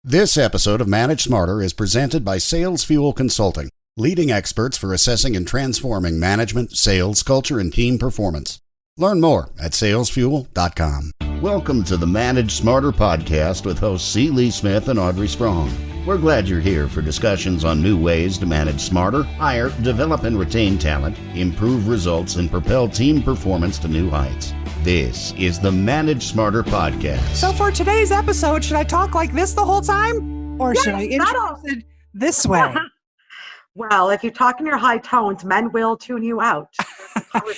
This episode of Manage Smarter is presented by Sales Fuel Consulting, leading experts for assessing and transforming management, sales, culture, and team performance. Learn more at salesfuel.com. Welcome to the Manage Smarter podcast with hosts C. Lee Smith and Audrey Strong. We're glad you're here for discussions on new ways to manage smarter, hire, develop and retain talent, improve results, and propel team performance to new heights. This is the Manage Smarter podcast. So for today's episode, should I talk like this the whole time? Or should I introduce it this way? Well, if you talk in your high tones, men will tune you out.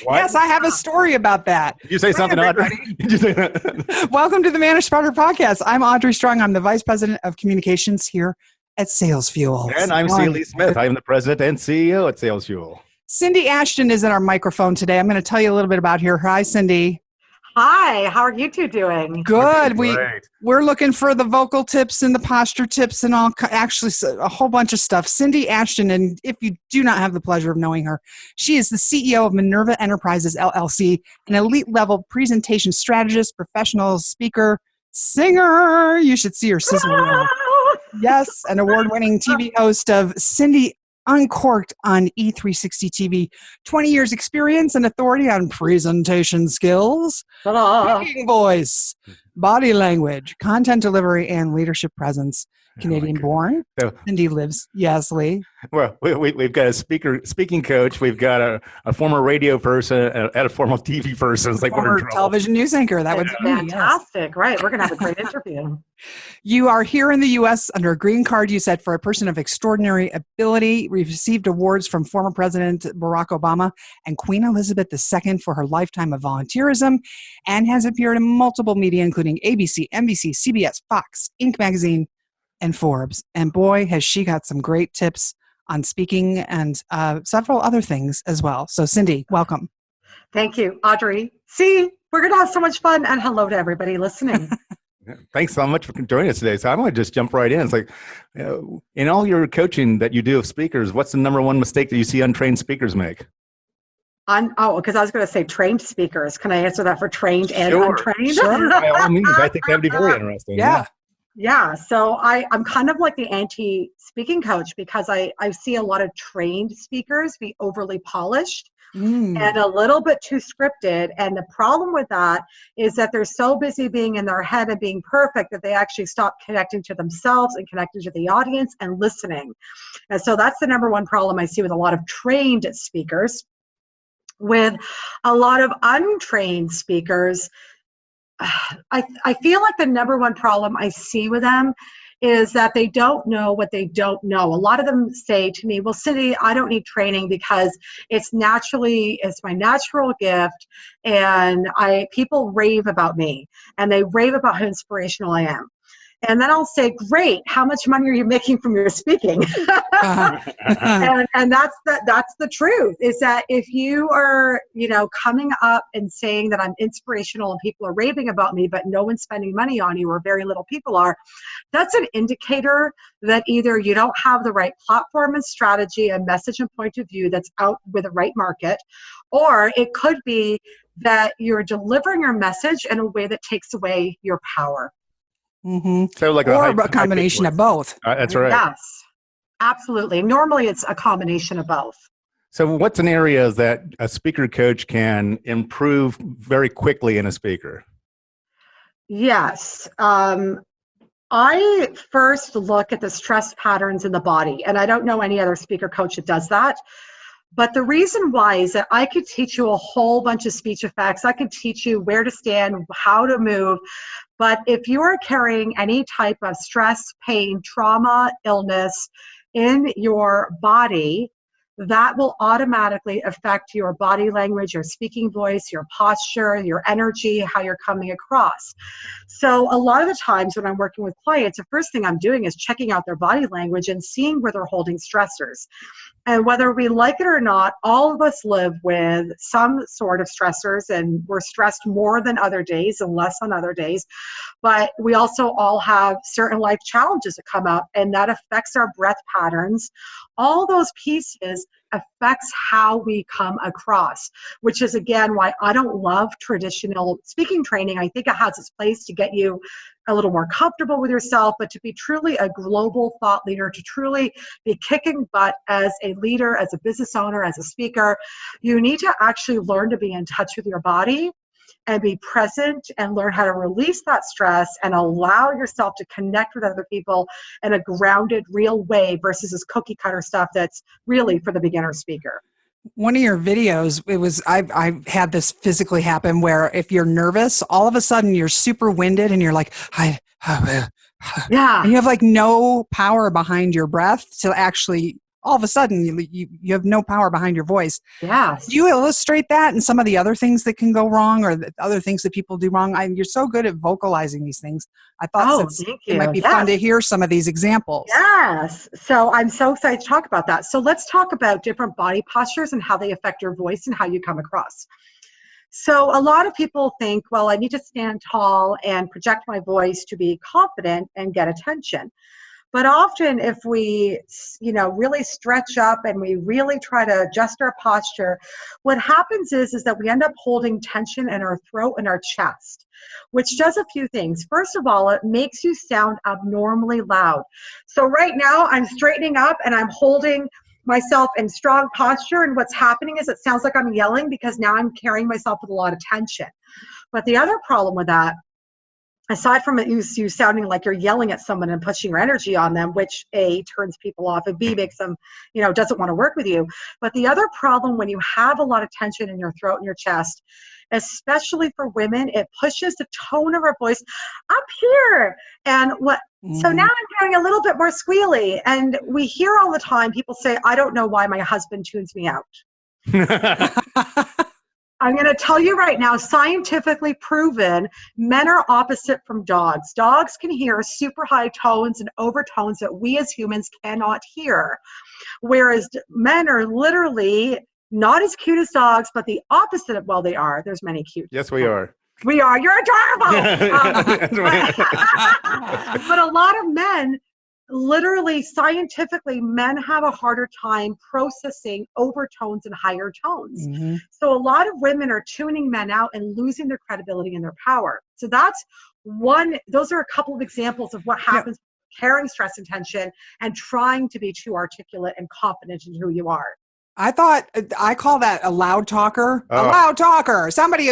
Yes, I have a story about that. Did you say something, Audrey? Did you say that? Welcome to the Manage Smarter podcast. I'm Audrey Strong. I'm the Vice President of Communications here at Sales Fuel. And I'm C. Lee Smith. I am the President and CEO at Sales Fuel. Cindy Ashton is at our microphone today. I'm going to tell you a little bit about her. Hi, Cindy. Hi, how are you two doing? Good. We're looking for the vocal tips and the posture tips and actually a whole bunch of stuff. Cindy Ashton, and if you do not have the pleasure of knowing her, she is the CEO of Minerva Enterprises, LLC, an elite-level presentation strategist, professional speaker, singer. You should see her sizzle. Yes, an award-winning TV host of Cindy Uncorked on E360 TV, 20 years experience and authority on presentation skills, speaking voice, body language, content delivery, and leadership presence. Canadian born. Cindy lives. Yes, Lee. Well, we've got a speaking coach. We've got a former radio person and a former TV person. It's like former television news anchor. That would be fantastic. Yes. Right. We're going to have a great interview. You are here in the U.S. under a green card, you said, for a person of extraordinary ability. We've received awards from former President Barack Obama and Queen Elizabeth II for her lifetime of volunteerism, and has appeared in multiple media, including ABC, NBC, CBS, Fox, Inc. magazine, and Forbes. And boy, has she got some great tips on speaking and several other things as well. So Cindy, welcome. Thank you, Audrey. See, we're going to have so much fun, and hello to everybody listening. Thanks so much for joining us today. So I'm going to just jump right in. It's like, in all your coaching that you do of speakers, what's the number one mistake that you see untrained speakers make? Because I was going to say trained speakers. Can I answer that for trained and untrained? Sure, by all means. I think that would be very interesting. Yeah, so I'm kind of like the anti-speaking coach, because I see a lot of trained speakers be overly polished and a little bit too scripted. And the problem with that is that they're so busy being in their head and being perfect that they actually stop connecting to themselves and connecting to the audience and listening. And so that's the number one problem I see with a lot of trained speakers. With a lot of untrained speakers, I feel like the number one problem I see with them is that they don't know what they don't know. A lot of them say to me, well, Cindy, I don't need training because it's my natural gift, and people rave about me, and they rave about how inspirational I am. And then I'll say, great, how much money are you making from your speaking? And that's the truth, is that if you are, coming up and saying that I'm inspirational and people are raving about me, but no one's spending money on you, or very little people are, that's an indicator that either you don't have the right platform and strategy and message and point of view that's out with the right market, or it could be that you're delivering your message in a way that takes away your power. Mm-hmm. So like or a combination of both. That's right. Yes, absolutely. Normally it's a combination of both. So what's an area that a speaker coach can improve very quickly in a speaker? Yes. I first look at the stress patterns in the body, and I don't know any other speaker coach that does that. But the reason why is that I could teach you a whole bunch of speech effects. I could teach you where to stand, how to move. But if you are carrying any type of stress, pain, trauma, illness in your body, that will automatically affect your body language, your speaking voice, your posture, your energy, how you're coming across. So a lot of the times when I'm working with clients, the first thing I'm doing is checking out their body language and seeing where they're holding stressors. And whether we like it or not, all of us live with some sort of stressors, and we're stressed more than other days and less on other days. But we also all have certain life challenges that come up, and that affects our breath patterns. All those pieces affects how we come across, which is again why I don't love traditional speaking training. I think it has its place to get you a little more comfortable with yourself, but to be truly a global thought leader, to truly be kicking butt as a leader, as a business owner, as a speaker, you need to actually learn to be in touch with your body and be present and learn how to release that stress and allow yourself to connect with other people in a grounded, real way versus this cookie cutter stuff that's really for the beginner speaker. One of your videos, I've had this physically happen where if you're nervous, all of a sudden you're super winded and you're like, yeah. And you have like no power behind your breath to actually, all of a sudden you have no power behind your voice. Yeah. Do you illustrate that and some of the other things that can go wrong or the other things that people do wrong? You're so good at vocalizing these things. I thought it might be fun to hear some of these examples. Yes. So I'm so excited to talk about that. So let's talk about different body postures and how they affect your voice and how you come across. So a lot of people think, well, I need to stand tall and project my voice to be confident and get attention. But often if we, really stretch up and we really try to adjust our posture, what happens is that we end up holding tension in our throat and our chest, which does a few things. First of all, it makes you sound abnormally loud. So right now I'm straightening up and I'm holding myself in strong posture. And what's happening is it sounds like I'm yelling because now I'm carrying myself with a lot of tension. But the other problem with that, aside from you sounding like you're yelling at someone and pushing your energy on them, which A, turns people off, and B, makes them, doesn't want to work with you. But the other problem when you have a lot of tension in your throat and your chest, especially for women, it pushes the tone of our voice up here. And so now I'm hearing a little bit more squealy. And we hear all the time people say, I don't know why my husband tunes me out. I'm going to tell you right now, scientifically proven, men are opposite from dogs. Dogs can hear super high tones and overtones that we as humans cannot hear. Whereas men are literally not as cute as dogs, but the opposite of, well, they are. There's many cute. Yes, we are. We are. You're adorable. But a lot of men, literally scientifically, men have a harder time processing overtones and higher tones. Mm-hmm. So a lot of women are tuning men out and losing their credibility and their power. So those are a couple of examples of what happens carrying stress and tension and trying to be too articulate and confident in who you are. I call that a loud talker. A loud talker. Somebody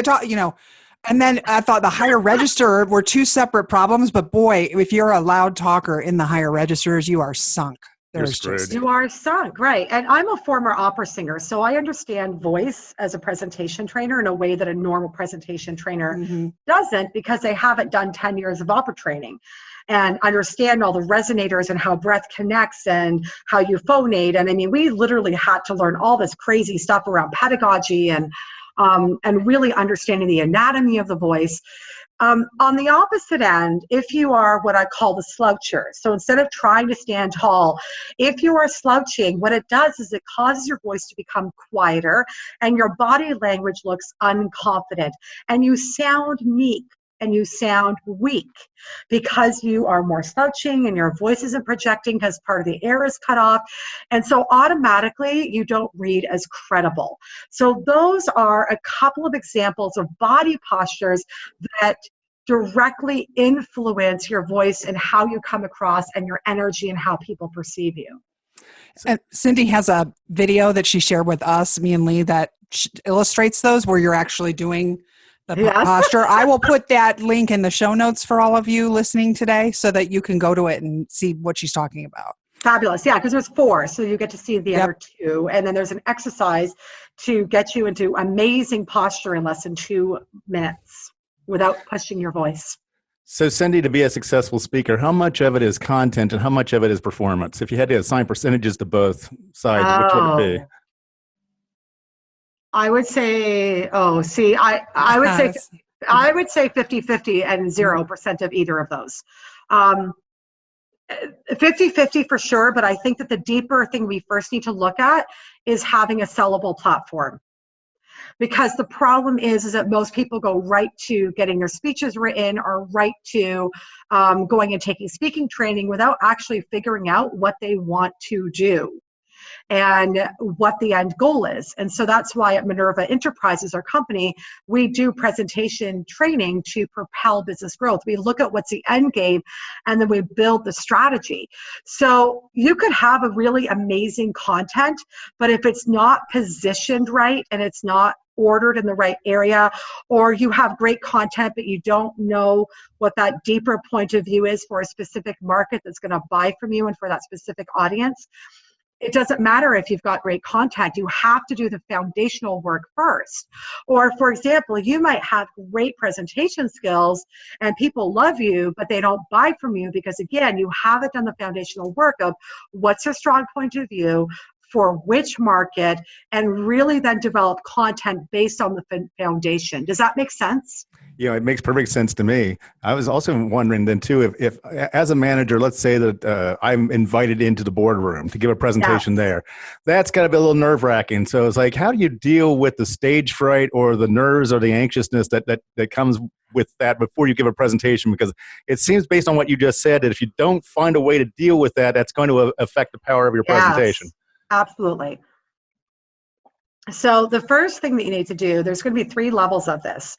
and then I thought the higher register were two separate problems, but boy, if you're a loud talker in the higher registers, you are sunk. You are sunk, right. And I'm a former opera singer, so I understand voice as a presentation trainer in a way that a normal presentation trainer doesn't, because they haven't done 10 years of opera training and understand all the resonators and how breath connects and how you phonate. And I mean, we literally had to learn all this crazy stuff around pedagogy and really understanding the anatomy of the voice. On the opposite end, if you are what I call the sloucher, so instead of trying to stand tall, if you are slouching, what it does is it causes your voice to become quieter and your body language looks unconfident and you sound meek and you sound weak because you are more slouching and your voice isn't projecting because part of the air is cut off. And so automatically you don't read as credible. So those are a couple of examples of body postures that directly influence your voice and how you come across and your energy and how people perceive you. And Cindy has a video that she shared with us, me and Lee, that illustrates those where you're actually doing the posture. I will put that link in the show notes for all of you listening today so that you can go to it and see what she's talking about. Fabulous. Yeah, because there's 4, so you get to see the other 2. And then there's an exercise to get you into amazing posture in less than 2 minutes without pushing your voice. So Cindy, to be a successful speaker, how much of it is content and how much of it is performance? If you had to assign percentages to both sides, which would it be? I would say, I would say 50-50 and 0% of either of those. 50-50 for sure, but I think that the deeper thing we first need to look at is having a sellable platform. Because the problem is that most people go right to getting their speeches written or right to going and taking speaking training without actually figuring out what they want to do. and what the end goal is. And so that's why at Minerva Enterprises, our company, we do presentation training to propel business growth. We look at what's the end game, and then we build the strategy. So you could have a really amazing content, but if it's not positioned right and it's not ordered in the right area, or you have great content but you don't know what that deeper point of view is for a specific market that's going to buy from you and for that specific audience, it doesn't matter if you've got great content. You have to do the foundational work first. Or for example, you might have great presentation skills and people love you, but they don't buy from you because, again, you haven't done the foundational work of what's your strong point of view for which market, and really then develop content based on the foundation. Does that make sense? Yeah, it makes perfect sense to me. I was also wondering then too, if as a manager, let's say that I'm invited into the boardroom to give a presentation there, that's got to be a little nerve wracking. So it's like, how do you deal with the stage fright or the nerves or the anxiousness that comes with that before you give a presentation? Because it seems, based on what you just said, that if you don't find a way to deal with that, that's going to affect the power of your presentation. Absolutely. So the first thing that you need to do, there's going to be 3 levels of this.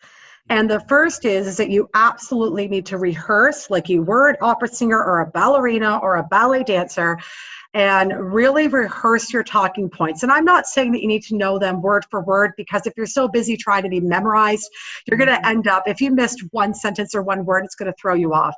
And the first is that you absolutely need to rehearse like you were an opera singer or a ballerina or a ballet dancer, and really rehearse your talking points. And I'm not saying that you need to know them word for word, because if you're so busy trying to be memorized, you're going to end up, if you missed one sentence or one word, it's going to throw you off.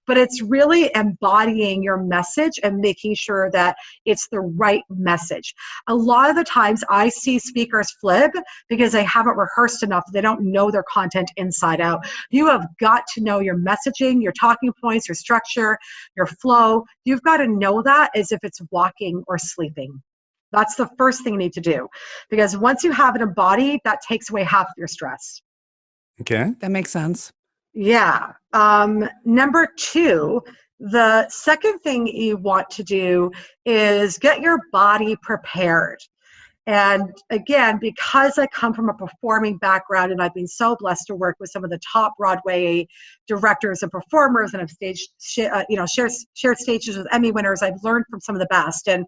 But it's really embodying your message and making sure that it's the right message. A lot of the times I see speakers flib because they haven't rehearsed enough. They don't know their content inside out. You have got to know your messaging, your talking points, your structure, your flow. You've got to know that as if it's walking or sleeping. That's the first thing you need to do, because once you have it embodied, that takes away half of your stress. Okay. That makes sense. Yeah. Number 2, the second thing you want to do is get your body prepared. And again, because I come from a performing background and I've been so blessed to work with some of the top Broadway directors and performers, and I've shared stages with Emmy winners, I've learned from some of the best. And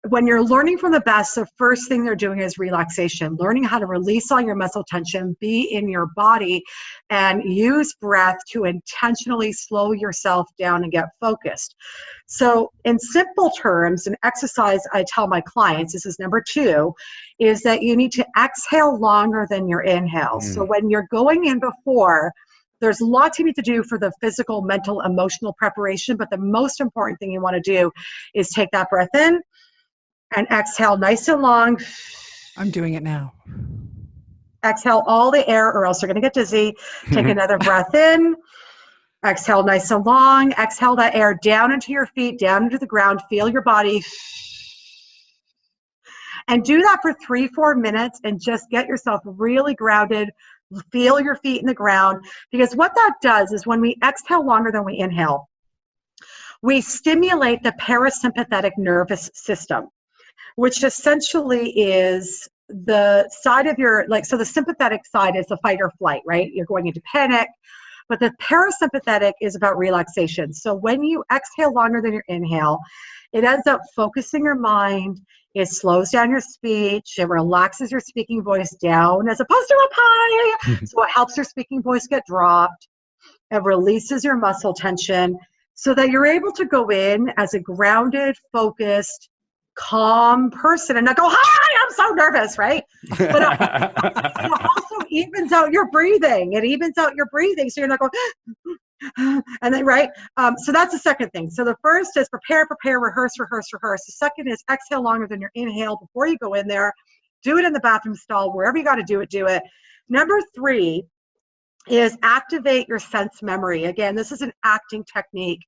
when you're learning from the best, the first thing they're doing is relaxation, learning how to release all your muscle tension, be in your body, and use breath to intentionally slow yourself down and get focused. So in simple terms, an exercise I tell my clients, this is number 2, is that you need to exhale longer than your inhale. So when you're going in before, there's lots you need to do for the physical, mental, emotional preparation, but the most important thing you want to do is take that breath in and exhale nice and long. I'm doing it now. Exhale all the air, or else you're going to get dizzy. Take another breath in. Exhale nice and long. Exhale that air down into your feet, down into the ground. Feel your body. And do that for 3-4 minutes and just get yourself really grounded. Feel your feet in the ground. Because what that does is when we exhale longer than we inhale, we stimulate the parasympathetic nervous system, which essentially is the side of your, so the sympathetic side is the fight or flight, right? You're going into panic. But the parasympathetic is about relaxation. So when you exhale longer than your inhale, it ends up focusing your mind. It slows down your speech. It relaxes your speaking voice down as opposed to up high. So it helps your speaking voice get dropped. It releases your muscle tension so that you're able to go in as a grounded, focused, calm person and not go, hi, I'm so nervous, right? But it also evens out your breathing. It evens out your breathing, so you're not going, and then, right? So that's the second thing. So the first is prepare, rehearse. The second is exhale longer than your inhale before you go in there. Do it in the bathroom stall, wherever you got to do it. Number 3 is activate your sense memory. Again, this is an acting technique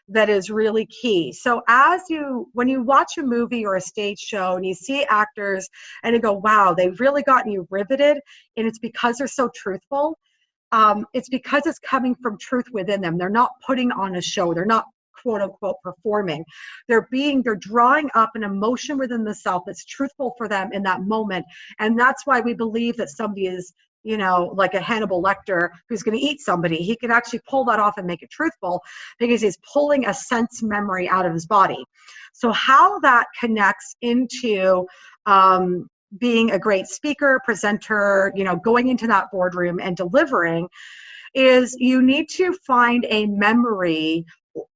that is really key. So when you watch a movie or a stage show and you see actors and you go, wow, they've really gotten you riveted, and it's because they're so truthful. It's because it's coming from truth within them. They're not putting on a show. They're not quote unquote performing. They're drawing up an emotion within the self that's truthful for them in that moment. And that's why we believe that somebody is like a Hannibal Lecter who's going to eat somebody. He can actually pull that off and make it truthful because he's pulling a sense memory out of his body. So how that connects into being a great speaker, presenter, going into that boardroom and delivering is you need to find a memory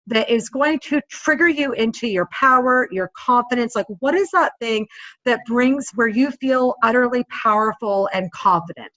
that is going to trigger you into your power, your confidence. Like, what is that thing that brings where you feel utterly powerful and confident?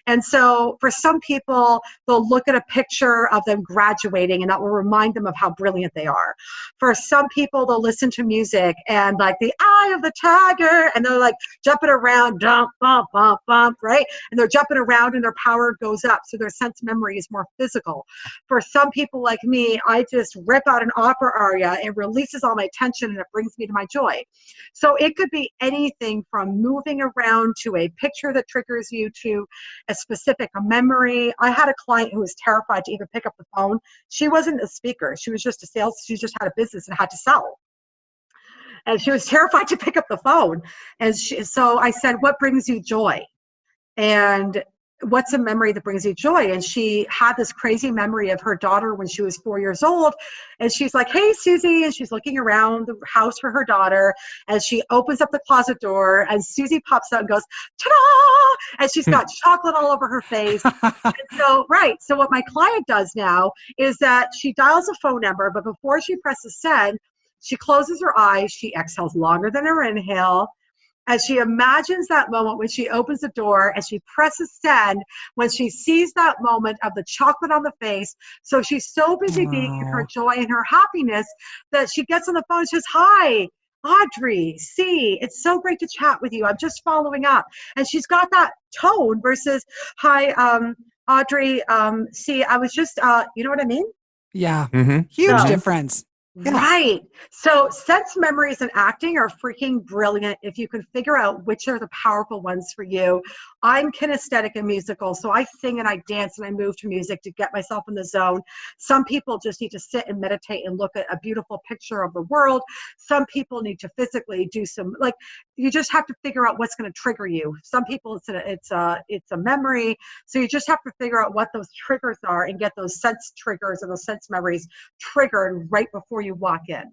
And so for some people, they'll look at a picture of them graduating and that will remind them of how brilliant they are. For some people, they'll listen to music and like the eye of the tiger, and they're like jumping around, dump, bump, bump, bump, right? And they're jumping around and their power goes up. So their sense memory is more physical. For some people like me, I just rip out an opera aria. It releases all my tension and it brings me to my joy. So it could be anything from moving around to a picture that triggers you to a specific memory. I had a client who was terrified to even pick up the phone. She wasn't a speaker. She was just a sales. She just had a business and had to sell. And she was terrified to pick up the phone. And so I said, what brings you joy? And what's a memory that brings you joy? And she had this crazy memory of her daughter when she was 4 years old. And she's like, hey, Susie. And she's looking around the house for her daughter. And she opens up the closet door and Susie pops out and goes, ta-da! And she's got chocolate all over her face. And so what my client does now is that she dials a phone number, but before she presses send, she closes her eyes. She exhales longer than her inhale. As she imagines that moment when she opens the door and she presses send, when she sees that moment of the chocolate on the face. So she's so busy being in her joy and her happiness that she gets on the phone and says, hi, Audrey, it's so great to chat with you. I'm just following up. And she's got that tone versus, hi, Audrey, I was just, you know what I mean? Yeah. Mm-hmm. Huge difference. Yeah. Right. So sense memories and acting are freaking brilliant if you can figure out which are the powerful ones for you. I'm kinesthetic and musical, so I sing and I dance and I move to music to get myself in the zone. Some people just need to sit and meditate and look at a beautiful picture of the world. Some people need to physically do you just have to figure out what's going to trigger you. Some people it's a memory. So you just have to figure out what those triggers are and get those sense triggers and those sense memories triggered right before you walk in.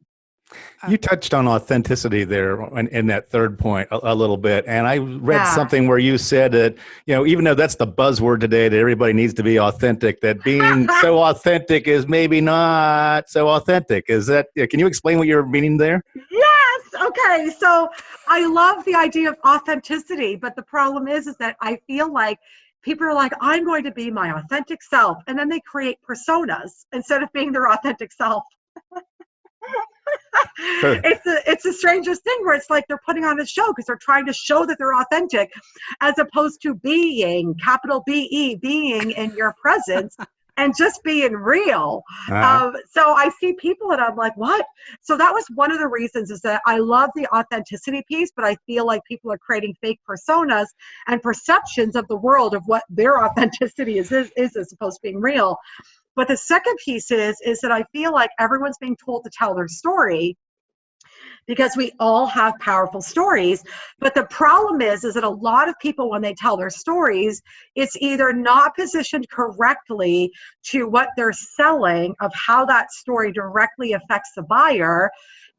You touched on authenticity there in that third point a little bit. And I read something where you said that, even though that's the buzzword today, that everybody needs to be authentic, that being so authentic is maybe not so authentic. Can you explain what you're meaning there? Yes. Okay. So I love the idea of authenticity, but the problem is that I feel like people are like, I'm going to be my authentic self. And then they create personas instead of being their authentic self. It's the strangest thing where it's like they're putting on a show because they're trying to show that they're authentic as opposed to being, capital B-E, being in your presence and just being real. So I see people and I'm like, what? So that was one of the reasons is that I love the authenticity piece, but I feel like people are creating fake personas and perceptions of the world of what their authenticity is as opposed to being real. But the second piece is that I feel like everyone's being told to tell their story because we all have powerful stories. But the problem is that a lot of people, when they tell their stories, it's either not positioned correctly to what they're selling of how that story directly affects the buyer,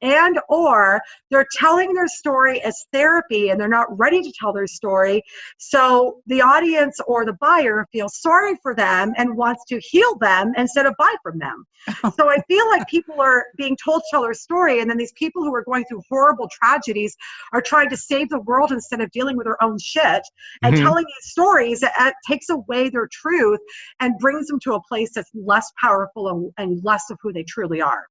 and or they're telling their story as therapy and they're not ready to tell their story. So the audience or the buyer feels sorry for them and wants to heal them instead of buy from them. So I feel like people are being told to tell their story, and then these people who are going through horrible tragedies are trying to save the world instead of dealing with their own shit and telling these stories that takes away their truth and brings them to a place that's less powerful and less of who they truly are.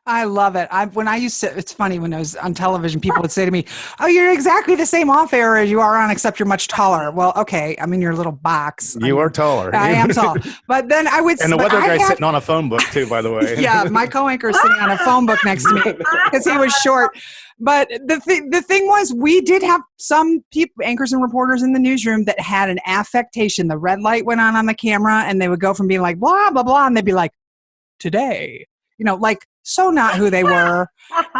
I love it. It's funny when I was on television, people would say to me, oh, you're exactly the same off air as you are on, except you're much taller. Well, okay. I'm in your little box. You are taller. I am tall. But then I would And the weather guy's sitting on a phone book too, by the way. Yeah. My co-anchor is sitting on a phone book next to me because he was short. But the thing was, we did have some people, anchors and reporters in the newsroom that had an affectation. The red light went on the camera and they would go from being like, blah, blah, blah. And they'd be like, today, so not who they were,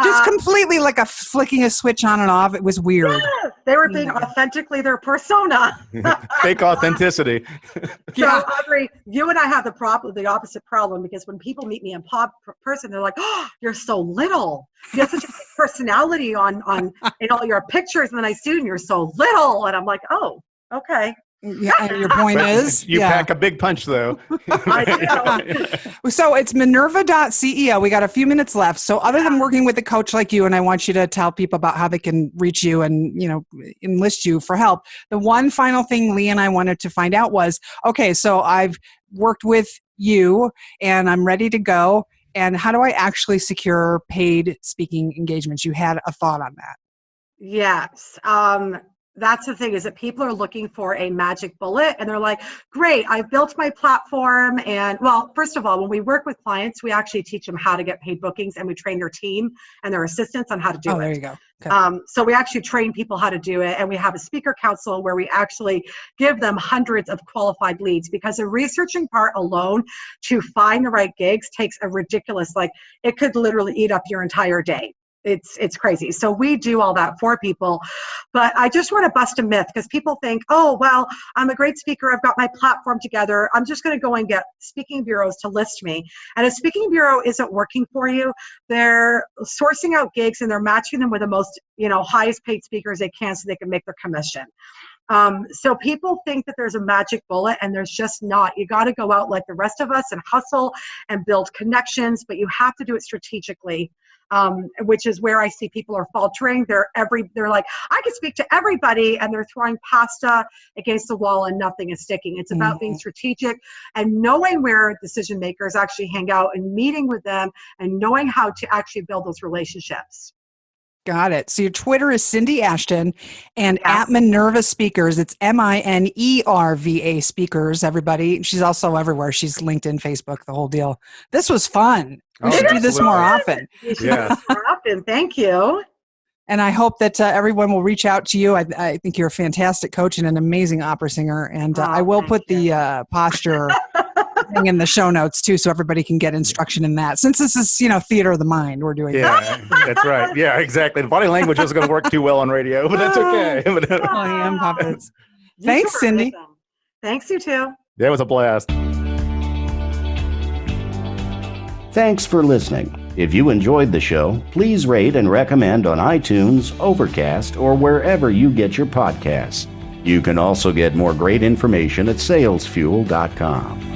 just completely like flicking a switch on and off. It was weird. They were being authentically their persona. Fake authenticity. So Audrey, you and I have the opposite problem, because when people meet me in person, they're like, "Oh, you're so little. You have such a big personality on in all your pictures." And then I see you and you're so little. And I'm like, "Oh, okay." Yeah, and your point is you pack a big punch, though. I do. So it's Minerva.ceo. We got a few minutes left. So other than working with a coach like you, and I want you to tell people about how they can reach you and, enlist you for help. The one final thing Lee and I wanted to find out was, okay, so I've worked with you and I'm ready to go. And how do I actually secure paid speaking engagements? You had a thought on that. Yes. That's the thing, is that people are looking for a magic bullet, and they're like, great, I've built my platform. And well, first of all, when we work with clients, we actually teach them how to get paid bookings, and we train their team and their assistants on how to do it. Oh, there you go. Okay. So we actually train people how to do it. And we have a speaker council where we actually give them hundreds of qualified leads, because the researching part alone to find the right gigs takes a ridiculous, it could literally eat up your entire day. It's crazy. So we do all that for people. But I just want to bust a myth, because people think, oh, well, I'm a great speaker. I've got my platform together. I'm just going to go and get speaking bureaus to list me. And a speaking bureau isn't working for you. They're sourcing out gigs and they're matching them with the most, highest paid speakers they can, so they can make their commission. So people think that there's a magic bullet, and there's just not. You got to go out like the rest of us and hustle and build connections, but you have to do it strategically. Which is where I see people are faltering. They're like, I can speak to everybody, and they're throwing pasta against the wall and nothing is sticking. It's about being strategic and knowing where decision makers actually hang out and meeting with them and knowing how to actually build those relationships. Got it. So your Twitter is Cindy Ashton, and at Minerva Speakers, it's Minerva Speakers, everybody. She's also everywhere. She's LinkedIn, Facebook, the whole deal. This was fun. We should do this more often. Yeah. More often. Thank you. And I hope that everyone will reach out to you. I think you're a fantastic coach and an amazing opera singer. And I will put the posture thing in the show notes too, so everybody can get instruction in that. Since this is, theater of the mind, we're doing that. That's right. Yeah, exactly. The body language isn't going to work too well on radio, but that's okay. I am puppets. Thanks, Cindy. Awesome. Thanks, you too. That was a blast. Thanks for listening. If you enjoyed the show, please rate and recommend on iTunes, Overcast, or wherever you get your podcasts. You can also get more great information at salesfuel.com.